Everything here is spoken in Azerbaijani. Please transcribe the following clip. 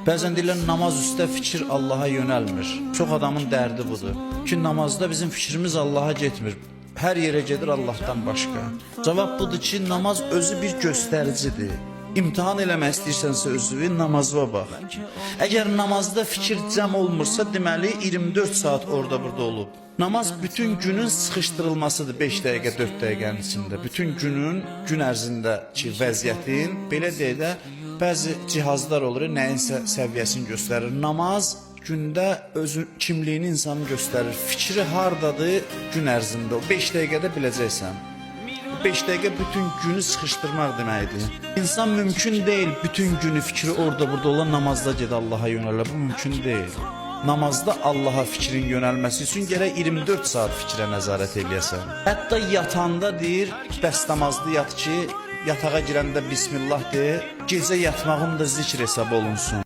Bəzən deyirlər namaz üstə fikir Allaha yönəlmir. Çox adamın dərdi budur. Ki namazda bizim fikrimiz Allaha getmir. Hər yerə gedir Allahdan başqa. Cavab budur ki, namaz özü bir göstəricidir. İmtahan eləmək istəyirsənsə özünü namaza bax. Əgər namazda fikir cəm olmursa, deməli 24 saat orada burada olub. Namaz bütün günün sıxışdırılmasıdır 5 dəqiqə, 4 dəqiqənin içində. Bütün günün, gün ərzindəki vəziyyətin, belə deyək də, bəzi cihazlar olur, nəyinsə səviyyəsini göstərir. Namaz gündə özü kimliyini insanı göstərir. Fikri hardadır gün ərzində. O 5 dəqiqədə biləcəksən. 5 dəqiqə bütün günü sıxışdırmaq deməkdir. İnsan mümkün deyil bütün günü fikri orada burada olan namazda ged Allaha yönələ. Bu mümkün deyil. Namazda Allaha fikrin yönəlməsi üçün gərək 24 saat fikrə nəzarət eləyəsən. Hətta yatanda deyir, dəstəmazlı yat ki, yatağa girəndə Bismillah de, gecə yatmağın da zikr hesab olunsun.